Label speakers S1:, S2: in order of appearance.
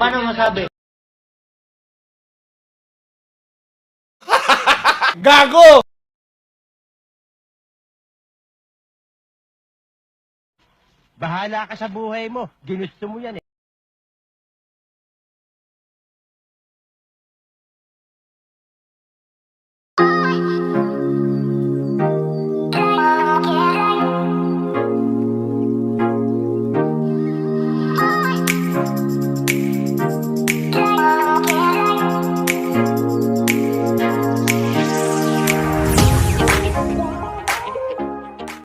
S1: Paano masabi?
S2: Gago!
S3: Bahala ka sa buhay mo. Ginusto mo yan eh.